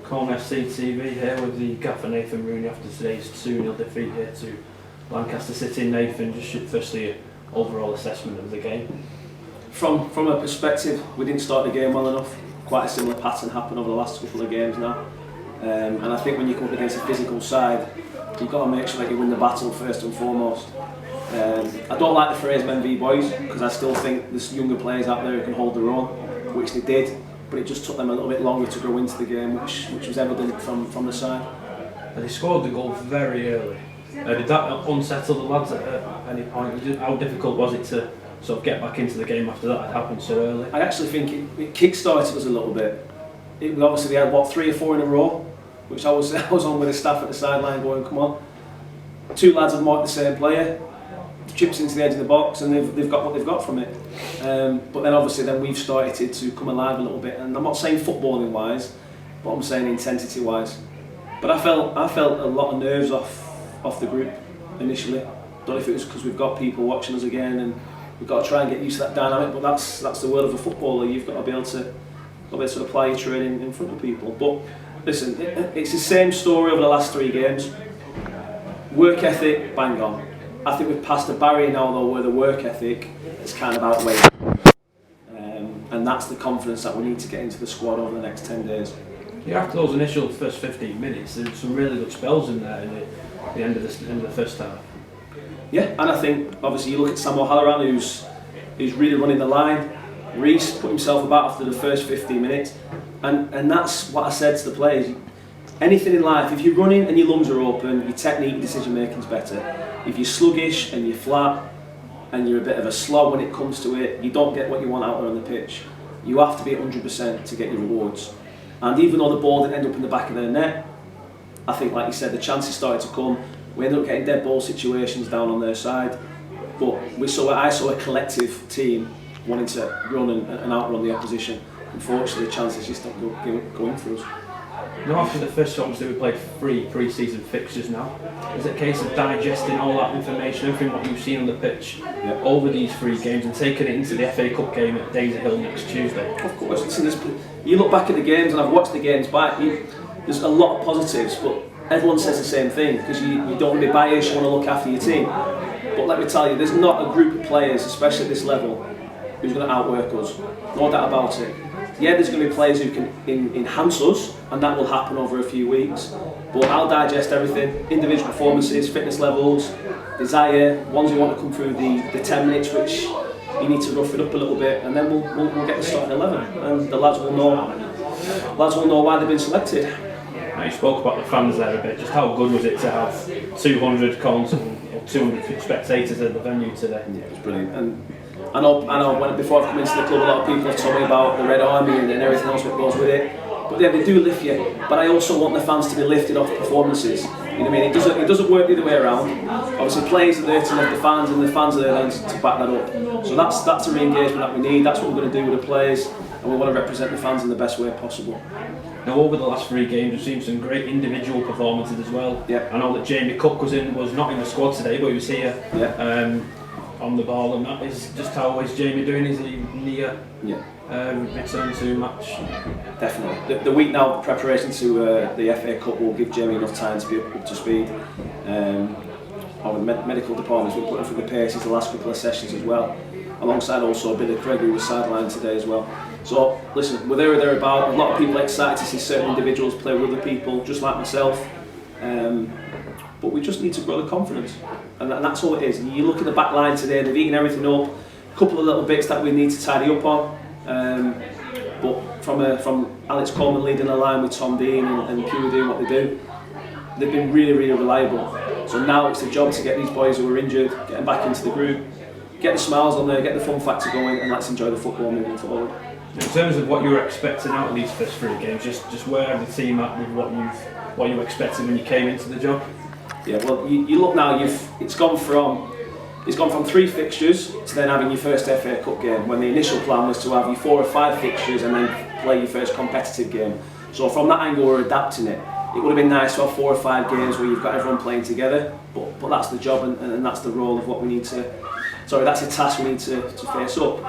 Corn FC TV here with the gaffer Nathan Rooney after today's 2-0 defeat here to Lancaster City. Nathan, just firstly your overall assessment of the game. From a perspective, we didn't start the game well enough. Quite a similar pattern happened over the last couple of games now. And I think when you come up against a physical side, you've got to make sure that you win the battle first and foremost. I don't like the phrase men v boys, because I still think there's younger players out there who can hold their own, which they did, but it just took them a little bit longer to grow into the game, which was evident from the side. And they scored the goal very early. Did that unsettle the lads at any point? How difficult was it to sort of get back into the game after that had happened so early? I actually think it kick-started us a little bit. Obviously they had 3 or 4 in a row, which I was on with the staff at the sideline going, come on. 2 lads have marked the same player, chips into the edge of the box, and they've got what they've got from it. But then obviously we've started to come alive a little bit, and I'm not saying footballing wise, but I'm saying intensity wise. But I felt a lot of nerves off the group initially. Don't know if it was because we've got people watching us again, and we've got to try and get used to that dynamic. But that's the world of a footballer. You've got to be able to apply your training in front of people. But listen, it's the same story over the last 3 games. Work ethic, bang on. I think we've passed a barrier now though where the work ethic is kind of outweighed. And that's the confidence that we need to get into the squad over the next 10 days. Yeah, after those initial first 15 minutes, there's some really good spells in there in the end of the first half. Yeah, and I think obviously you look at Sam O'Halloran who's really running the line. Reece put himself about after the first 15 minutes, and that's what I said to the players. Anything in life, if you're running and your lungs are open, your technique, decision making is better. If you're sluggish and you're flat and you're a bit of a slob when it comes to it, you don't get what you want out there on the pitch. You have to be 100% to get your rewards. And even though the ball didn't end up in the back of their net, I think, like you said, the chances started to come. We ended up getting dead ball situations down on their side, but I saw a collective team wanting to run and outrun the opposition. Unfortunately, the chances just don't go in for us. Now, after the first shots, we played 3 pre-season fixtures now. Is it a case of digesting all that information, everything what you've seen on the pitch over these 3 games and taking it into the FA Cup game at Daisy-Hill next Tuesday? Of course. You look back at the games, and I've watched the games back, there's a lot of positives, but everyone says the same thing, because you don't want to be biased, you want to look after your team. But let me tell you, there's not a group of players, especially at this level, who's going to outwork us. No doubt about it. Yeah, there's going to be players who can enhance us, and that will happen over a few weeks. But I'll digest everything: individual performances, fitness levels, desire, ones who want to come through the 10 minutes, which you need to rough it up a little bit, and then we'll get the starting 11, and the lads will know why they've been selected. Now, you spoke about the fans there a bit. Just how good was it to have 200 cons and 200 spectators at the venue today? Yeah, it was brilliant. And I know before I've come into the club, a lot of people have told me about the Red Army and everything else that goes with it. But yeah, they do lift you. But I also want the fans to be lifted off performances. You know what I mean? It doesn't work the other way around. Obviously, players are there to lift the fans, and the fans are there to back that up. So that's a re-engagement that we need. That's what we're going to do with the players, and we want to represent the fans in the best way possible. Now, over the last 3 games, we've seen some great individual performances as well. Yep. I know that Jamie Cook was not in the squad today, but he was here. Yep. On the ball, and that is just how is Jamie doing? Is he near return to match? Definitely. The week now preparation to the FA Cup will give Jamie enough time to be up to speed. Our medical department's been putting through the paces the last couple of sessions as well, alongside also Billy Craig, who was sidelined today as well. So listen, we're there or thereabout. A lot of people are excited to see certain individuals play with other people, just like myself. But we just need to grow the confidence, and that's all it is. You look at the back line today; they've eaten everything up. A couple of little bits that we need to tidy up on. But from Alex Coleman leading the line with Tom Dean and Pew doing what they do, they've been really, really reliable. So now it's the job to get these boys who are injured, get them back into the group, get the smiles on there, get the fun factor going, and let's enjoy the football moving forward. In terms of what you were expecting out of these first 3 games, just where the team at with what you expected when you came into the job. Yeah, well, you look now. It's gone from 3 fixtures to then having your first FA Cup game. When the initial plan was to have your 4 or 5 fixtures and then play your first competitive game. So from that angle, we're adapting it. It would have been nice to have 4 or 5 games where you've got everyone playing together. But that's the job, and that's the role of what we need to. Sorry, that's a task we need to face up.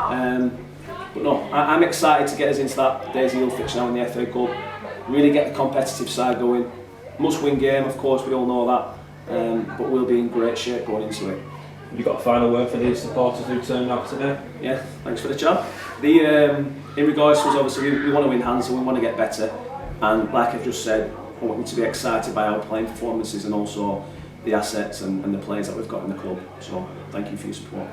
But no, I'm excited to get us into that Daisy-Hill fixture now in the FA Cup. really get the competitive side going. Must-win game, of course, we all know that, but we'll be in great shape going into it. Have you got a final word for these supporters who turned out today? Yeah, thanks for the chat. In regards to us, obviously, we want to win hands, so we want to get better. And like I've just said, I want you to be excited by our playing performances and also the assets and the players that we've got in the club. So thank you for your support.